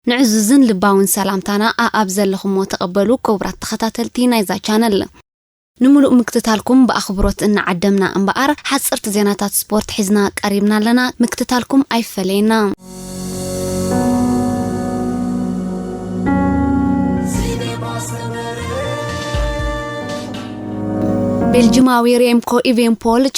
نعززن لباون سلامتانا أبزلكم وتقبلوا كبرات تخطاتلتي نايزا channel نملؤ مكتتالكم بأخبروت إن عدمنا أنبقار حصرت زيناتات سبورت حزنا قريبنا لنا مكتتالكم أي فلينا بلجماوي ريمكو إيفنبول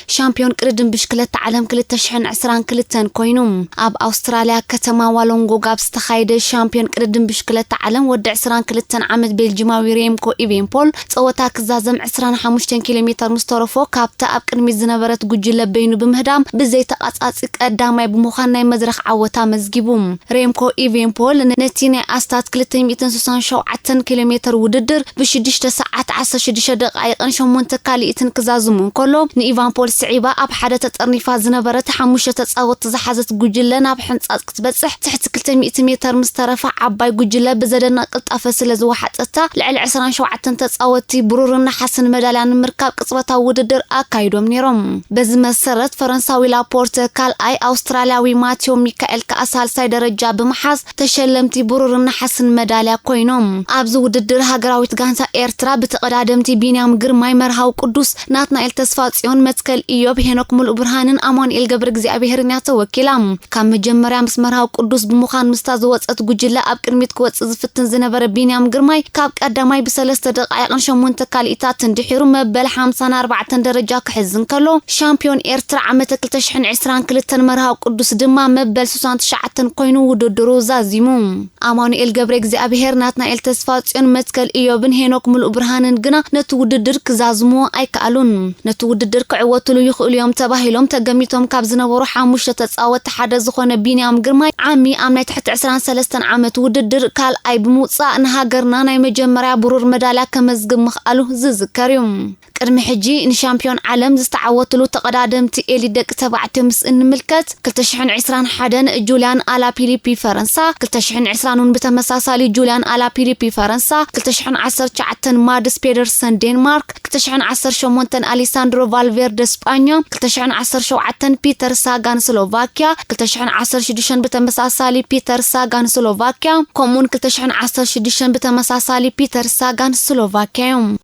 شامبيون قردن بشكلت عالم كلتا شحن عسران كلتن كوينوم أب أستراليا كتما والونغو قاب ستخايد شامبيون قردن بشكلت عالم ود عسران كلتن عمد بلجماوي ريمكو إيفنبول صوتا كزازم عسران 5 كيلومتر مستورفو كابتا أب قدمي زنبرت جوجل بينو بمهدام بزي تقاصاصق قداماي بمخان ناي مزرخ عوتا مزغيبوم ريمكو إيفنبول نتيني أستات 267 كيلومتر وددر ب6 ساعات 16 دقائق منتكاليتن كزازمون كله نيفانبول سعيبة أب حدا تطرنيفا زنبرت حموشة تصاوت تزحزت جوجلنا بحنصاص كتبصح تحت 200 متر مسترفع عباي جوجلا بزدنا قلطافه سلازوحطتا لعل 27 تصاوتي برورنا حسن مدالان مركاب قصبتا وددر اكايدوم نيروم بز مسرت فرنساوي لابورت كال اي أسترالياوي ماتيو ميكائيل كاسال ساي درجه بمحاز تشلمتي برورنا حسن مداليا كوينوم ابز وددر هاغراويت غانتا ايرترا بتقدادمتي بينيام غرماي مرهاو قدوس ناتنائيل تسفاصيون متكل إيوب هنوك ملء برهانن أمانئيل قبر እግዚአብሔርን توكيلام كم مجمريا مس مرهاو قدوس بمخان مستاز وصت جوجلا أب قدميت كوص زفتن زنبر بينيام غرماي كاب قداماي ب3 دقائق شمونت كاليتات اندحيرو مبل 54 درجه كحزن كلو شامبيون ايرترا عمت 2022 مرهاو قدوس دما مبل 69 كوينو وددرو زازيمو أمانئيل قبر እግዚአብሔር ناتنائيل تسفاصيون متكل إيوبن هنوك ملء برهانن غنا نتوددر كزازمو أي كألون نتوددر كعوتلو يخلو يوم تباهيلهم تجميتهم كابزنا حموش تتصاوت حدا زخون بينيام غرماي عامي امناي تحت 23 عامت وددر كال اي بموصا نهاجرنا ناي مجمريا برور مدالا كمزغم مخالو زذكريوم قدم حجي ان شامبيون عالم زتعوتلو تقدادمتي إلي دق تبعتهم مس انملكت 2021 جوليان آلا بيليبي فرنسا 2020 بتمساسالي جوليان آلا بيليبي فرنسا 2019 مادس بيدرسن دنمارك 2018 أليساندرو فالفيردي اسبانيا 2017 بيتر ساغان سلوفاكيا 2016 بتمساسالي بيتر ساغان سلوفاكيا كومون 2016 بتمساسالي بيتر ساغان سلوفاكيا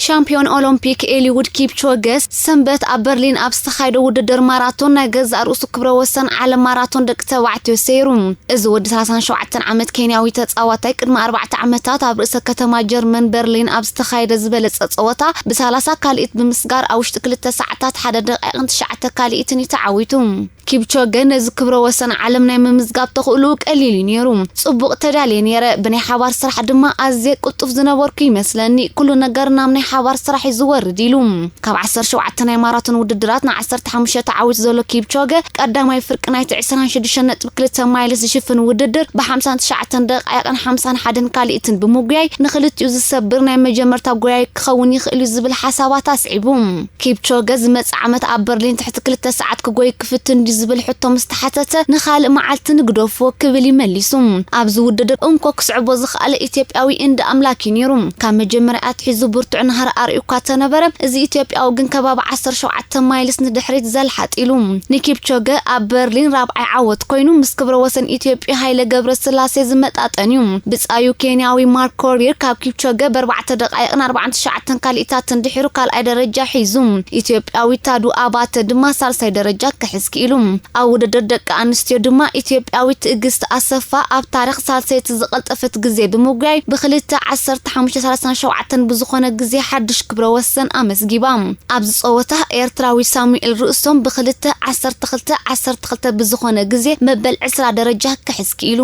شامبيون أولمبيك إليود كيبتشوغس سنبت أبرلين أبستخايدو وددر ماراثون ناقز أرؤسو كبرا وسن على ماراثون دكتا وعتيو سيروم إزود 37 عمت كينياوي تتصاوتاي قدم 4 عمتات أبرئيس كتما جرمن برلين أبستخايد زبلت تتصاوتا بسالاسا كاليت بمسقار أوشت 3 ساعات حدا دقائق 9 كاليتني تعاويتوم كيبتشوغن نز كبرا وسن عالمنا ممزقاب تخلو قليل نيروم صبق تدالي نيره بني حوار صراحه دما ازي قطف زنبرك يمسلني كل نغرنا من حوار صراحه يزورد يلوم كاب 17 ناي ماراثون وددراتنا 15 تعاوت زلو كيبتشوغ قداماي فرق نايت 26.2 مايلز يشفن وددر ب 59 دقائق 51 كاليتن بموغاي نخلت يزسبر ناي مجمرتا غوي كخون يخلو زبل حسابات اسعيبوم كيبتشوغ زمص عمت ابرلين تحت 2 ساعات كغوي كفتن زبل حتى مستحتته نخال معلت نقدوفو كبل يملسوم ابز وددر انكو كسعبو زخال ايثيوبياوي اند املاكي نيروم كان مجمرات حيزو برتع نهار اريوكا تنبره از ايثيوبياو ግን ከባብ 17 ማይልስ ንድሕሪት ዘልሓጢሉም ኒኪፕቾገ ኣብ በርሊን ራብዓይ ዓወት ኮይኑ ምስ ክብረ ወሰን ኢትዮጵያ ሃይለ ገብረ ስላሴ ዝመጣጠንዩ ብጻዩ ኬንያዊ ማርክ ኮሪር ካብ ኪፕቾገ ብ4 ደቂቃ 49 ካልኢታት እንድሕሩ ካልኣይ ደረጃ ሒዙም ኢትዮጵያዊ ታዱ ኣባተ ድማ ሳልሳይ ደረጃ ክሕስኪኢሉም ኣብ ውድድር ደቂ ኣንስትዮ ድማ ኢትዮጵያዊ ትዕግስት ኣሰፋ ኣብ ታሪኽ ሳልሰይቲ ዝቐልጠፈት ግዜ ብምጉያይ ብ2 15:37 ብዝኾነ ግዜ ሓድሽ ክብረ ወሰን ኣመስጊባ ኣብ ዝጾወታ ኤርትራዊ ሳሙኤል ርእሶም ብ2 12 ብዝኾነ ግዜ መበል 20 ደረጃ ክሕስኪኢሉ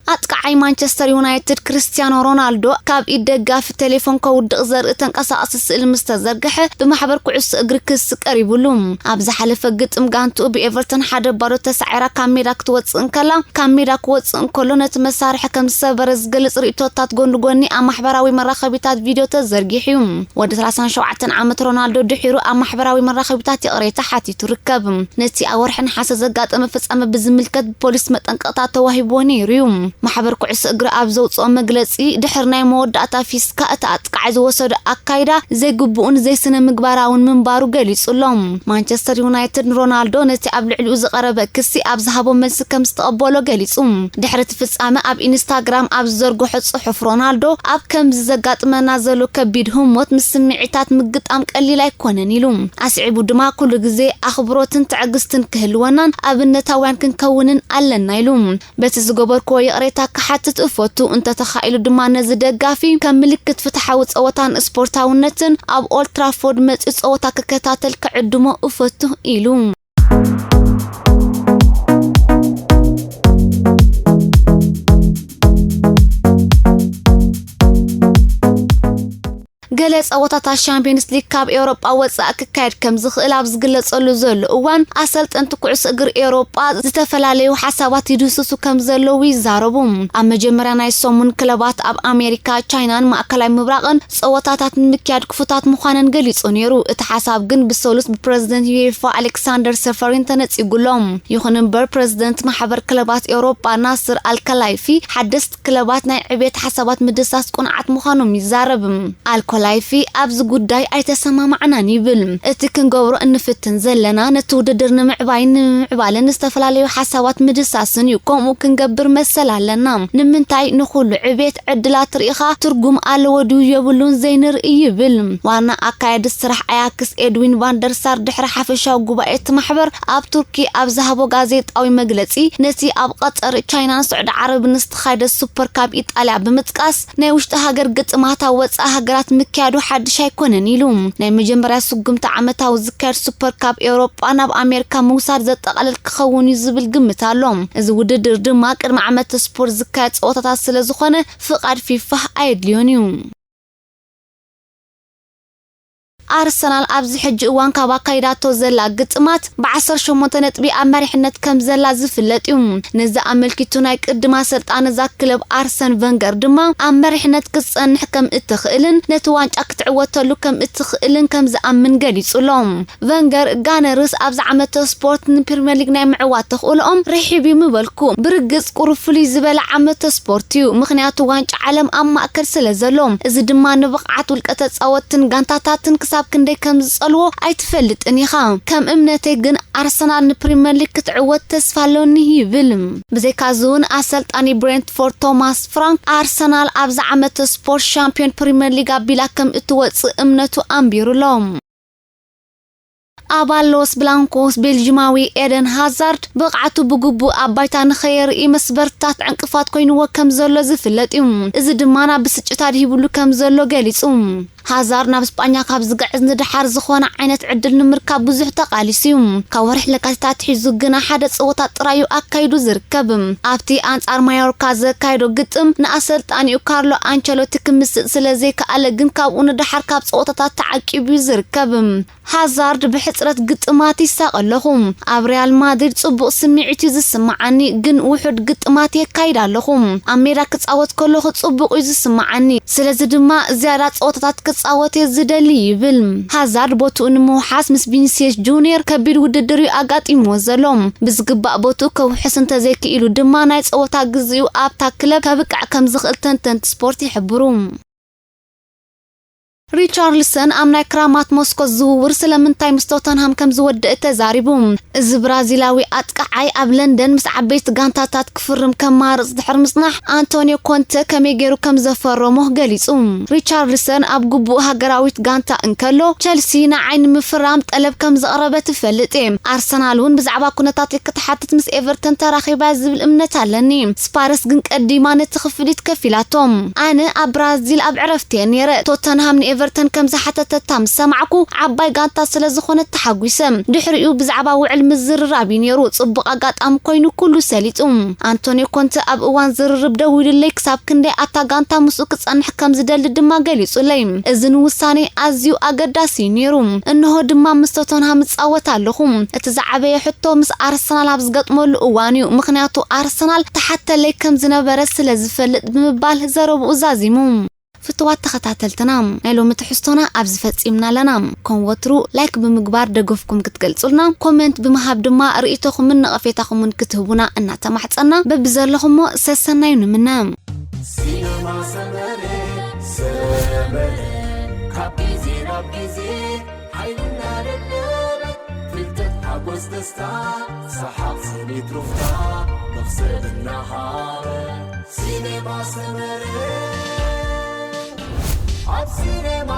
أتقعي مانشستر يونايتد كريستيانو رونالدو كاب إدقاف تليفون كودق زرق تنقصاص السئل مستزرقحه بمحبر كعس أجركس قريبولوم أبز حلف قط مقانتو بإيفرتون حدا بارو تسعيرا كاميرا كتواتس انكلا كاميرا كواتس انكولو نتمسار حكم سابرز قلص ريتوتات قوني أم محبراوي مراخبتات فيديو تزرقحيوم ود 37 عامت رونالدو دحيرو أم محبراوي مراخبتات يقريتا حاتي تركب نتي أورحن حاسة زقات أم فس أم بزملكت بوليس متنقطات واهبوني ريوم ማሕበር ኩዕሶ እግሪ ኣብ ዘውፅኦ መግለጺ ድሕር ናይ መወዳእታ ፊስካ እታ ኣጥቃዕ ዝወሰደ ኣካይዳ ዘይግቡእን ዘይስነ ምግባራውን ምንባሩ ገሊጹሎም ማንቸስተር ዩናይትድ ሮናልዶ ነቲ ኣብ ልዕሊኡ ዝቐረበ ክሲ ኣብ ዝሃቦ መልሲ ከም ዝተቐበሎ ገሊጹ ድሕሪ ፍጻመ ኣብ ኢንስታግራም ኣብ ዘርግሖ ጽሑፍ ሮናልዶ ኣብ ከም ዘጋጥመና ዘሎ ከቢድ ህሞት ምስ ስምዒታት ምግጣም ቀሊል ኣይኮነን ኢሉ ኣስዒቡ ድማ ኩሉ ግዜ ኣኽብሮትን ትዕግስትን ክህልወናን ኣብነታውያን ክንከውንን ኣለና ኢሉ በቲ ዝገበርክዎ የቕሬታ ክሓትት እፈቱ እንተተኻኢሉ ድማ ነዚ ደጋፊ ከም ምልክት ፍትሓዊ ፀወታን ስፖርታውነትን ኣብ ኦልድ ትራፎርድ መፂ ፀወታ ክከታተል ክዕድሞ እፈቱ ኢሉ ገለ ፀወታታት ሻምፒዮንስ ሊግ ካብ ኤውሮጳ ወጻእ ክካየድ ከም ዝኽእል ኣብ ዝግለጸሉ ዘሎ እዋን ኣሰልጠንቲ ኩዕሶ እግሪ ኤውሮጳ ዝተፈላለዩ ሓሳባት ይድህስሱ ከም ዘለዉ ይዛረቡ ኣብ መጀመርያ ናይ ሰሙን ክለባት ኣብ ኣሜሪካ ቻይናን ማእከላይ ምብራቕን ፀወታታት ንምክያድ ክፉታት ምዃነን ገሊጹ ነይሩ እቲ ሓሳብ ግን ብሰሉስ ብፕረዚደንት ዩኤፋ ኣሌክሳንደር ሰፈሪን ተነጺጉሎም ይኹን እምበር ፕረዚደንት ማሕበር ክለባት ኤውሮጳ ናስር አልከላይፊ ሓደስቲ ክለባት ናይ ዕብየት ሓሳባት ምድሳስ ቁንዓት ምዃኖም ይዛረብ ላይፊ ኣብዚ ጉዳይ ኣይተሰማማዕናን ይብል እቲ ክንገብሮ እንፍትን ዘለና ነቲ ውድድር ንምዕባልን ዝተፈላለዩ ሓሳባት ምድሳስን እዩ ከምኡ ክንገብር መሰል ኣለና ንምንታይ ንኹሉ ዕብየት ዕድላት ርኢኻ ትርጉም ኣለዎ ድዩ የብሉን ዘይንርኢ ይብል ዋና ኣካያዲ ስራሕ ኣያክስ ኤድዊን ቫንደርሳር ድሕሪ ሓፈሻዊ ጉባኤ ማሕበር ኣብ ቱርኪ ኣብ ዝሃቦ ጋዜጣዊ መግለጺ ነቲ ኣብ ቀጠር ቻይናን ስዑድ ዓረብን ዝተኻየደ ሱፐር ካብ ኢጣልያ ብምጥቃስ ናይ ውሽጢ ሃገር ግጥማት ወጻእ ሃገራት ምክያዱ ሓድሽ ኣይኮነን ኢሉ ናይ መጀመርያ ስጉምቲ ዓመታዊ ዝካየድ ሱፐር ካብ ኤውሮጳ ናብ ኣሜሪካ ምውሳድ ዘጠቓልል ክኸውን ዝብል ግምት ኣሎ እዚ ውድድር ድማ ቅድሚ ዓመት ስፖርት ዝካየድ ፀወታታት ስለ ዝኾነ ፍቃድ ፊፋ ኣየድልዮን እዩ ኣርሰናል ኣብዚ ሕጂ እዋን ካብ ኣካይዳቶ ዘላ ግጥማት ብ18 ነጥቢ ኣብ መሪሕነት ከም ዘላ ዝፍለጥ እዩ ነዚ ኣመልኪቱ ናይ ቅድማ ኣሰልጣኒ ዛ ክለብ ኣርሰን ቨንገር ድማ ኣብ መሪሕነት ክጸንሕ ከም እትኽእልን ነቲ ዋንጫ ክትዕወተሉ ከም እትኽእልን ከም ዝኣምን ገሊጹሎም ቨንገር ጋነርስ ኣብዚ ዓመት ስፖርት ንፕሪምየር ሊግ ናይ ምዕዋት ተኽእሎኦም ርሒብ ይምበልኩ ብርግጽ ቁሩፍሊ ዝበለ ዓመት ስፖርት እዩ ምኽንያቱ ዋንጫ ዓለም ኣብ ማእከል ስለ ዘሎ እዚ ድማ ንብቕዓት ውልቀተ ጻወትን ጋንታታትን ክሳብ ክንደይ ከም ዝጸልዎ ኣይትፈልጥን ኢኻ ከም እምነተይ ግን ኣርሰናል ንፕሪምየር ሊግ ክትዕወት ተስፋ ኣለኒ ይብል ብዘይካዚ እውን ኣሰልጣኒ ብሬንትፎርድ ቶማስ ፍራንክ ኣርሰናል ኣብዚ ዓመት ስፖርት ሻምፒዮን ፕሪምየር ሊግ ኣቢላ ከም እትወጽእ እምነቱ ኣንቢሩሎም ኣባል ሎስ ብላንኮስ ቤልጂማዊ ኤደን ሃዛርድ ብቕዓቱ ብግቡእ ኣብ ባይታ ንኸየርኢ መስበርታት ዕንቅፋት ኮይኑዎ ከም ዘሎ ዝፍለጥ እዩ እዚ ድማ ናብ ብስጭት ኣድሂብሉ ከም ዘሎ ገሊጹ ሃዛር ናብ ስጳኛ ካብ ዝግዕዝ ንድሓር ዝኾነ ዓይነት ዕድል ንምርካብ ብዙሕ ተቃሊሱ እዩ ካብ ወርሒ ለካቲታት ሒዙ ግና ሓደ ፀወታ ጥራዩ ኣካይዱ ዝርከብ ኣብቲ ኣንጻር ማዮርካ ዘካይዶ ግጥም ንኣሰልጣኒኡ ካርሎ አንቸሎቲ ክምስጥ ስለዘይከኣለ ግን ካብኡ ንድሓር ካብ ፀወታታት ተዓቂቡ ዝርከብ ሃዛርድ ብሕፅረት ግጥማት ይሳቀለኹ ኣብ ሪያል ማድሪድ ጽቡቕ ስምዒት ዝስማዓኒ ግን ውሑድ ግጥማት የካይድ ኣለኹ ኣብ ሜዳ ክጻወት ከለኹ ጽቡቕ እዩ ዝስማዓኒ ስለዚ ድማ ዝያዳ ፀወታታት ክጻወት ዝደሊ ይብል ሃዛርድ ቦቱኡ ንምውሓስ ምስ ቪኒሲየስ ጁኒየር ከቢድ ውድድር ኣጋጢምዎ ዘሎ ብዝግባእ ቦቱኡ ከውሕስ እንተዘይክኢሉ ድማ ናይ ፀወታ ግዜኡ ኣብታ ክለብ ከብቃዕ ከም ዝኽእል ተንተንቲ ስፖርት ይሕብሩ ሪቻርልሰን ኣብ ናይ ክራማት ሞስኮት ዝውውር ስለምንታይ ምስ ቶተንሃም ከም ዝወደአ ተዛሪቡ እዚ ብራዚላዊ ኣጥቃዓይ ኣብ ለንደን ምስ ዓበይቲ ጋንታታት ክፍርም ከም ማርጽ ድሕር ምጽናሕ አንቶኒዮ ኮንተ ከመይ ገይሩ ከም ዘፈረሞ ገሊጹ ሪቻርልሰን ኣብ ግቡእ ሃገራዊት ጋንታ እንከሎ ቸልሲ ንዓይኒ ምፍራም ጠለብ ከም ዘቕረበ ትፈልጥ ኣርሰናል እውን ብዛዕባ ኩነታት ክትሓትት ምስ ኤቨርተን ተራኺባ ዝብል እምነት ኣለኒ ስፓርስ ግን ቀዲማ ነቲ ክፍሊት ከፊላቶም ኣነ ኣብ ብራዚል ኣብ ዕረፍቲ ነይረ ቶተንሃም ኤቨርተን ከም ዝሓተተታ ሰማዕኩ ዓባይ ጋንታ ስለ ዝኾነ ተሓጒሰ ድሕሪኡ ብዛዕባ ውዕል ምዝርራብ ነይሩ ጽቡቕ ኣጋጣሚ ኮይኑ ኩሉ ሰሊጡ አንቶኒዮ ኮንተ ኣብ እዋን ዝርርብ ደው ኢሉለይ ክሳብ ክንደይ ኣታ ጋንታ ምስኡ ክጸንሕ ከም ዝደሊ ድማ ገሊጹለይ እዚ ንውሳኔ ኣዝዩ ኣገዳሲ ነይሩ እንሆ ድማ ምስ ቶተንሃም ጻወት ኣለኹ እቲ ዝዓበየ ሕቶ ምስ ኣርሰናል ኣብ ዝገጥመሉ እዋን እዩ ምኽንያቱ ኣርሰናል ተሓተለይ ከም ዝነበረ ስለ ዝፈልጥ ብምባል ዘረብኡ ዛዚሙ ፍትዋት ተኸታተልትና ናይ ሎሚ ትሕዝቶና ኣብዚ ፈጺምና ኣለና ከም ወትሩ ላይክ ብምግባር ደገፍኩም ክትገልጹልና ኮሜንት ብምሃብ ድማ ርእይቶኹምን ነቐፌታኹምን ክትህቡና እናተማሕጸና በብዘለኹሞ ሰሰናይ ንምና ሲነማ ሰመረ ካቢዜ ሓይልና ደለበ ፍልጠት ሓጎስ ደስታ ሰሓቕ ስኒት ሩፍታ መኽሰብና ሃበ ሲነማ ሰመረ ኣብ ሲነማ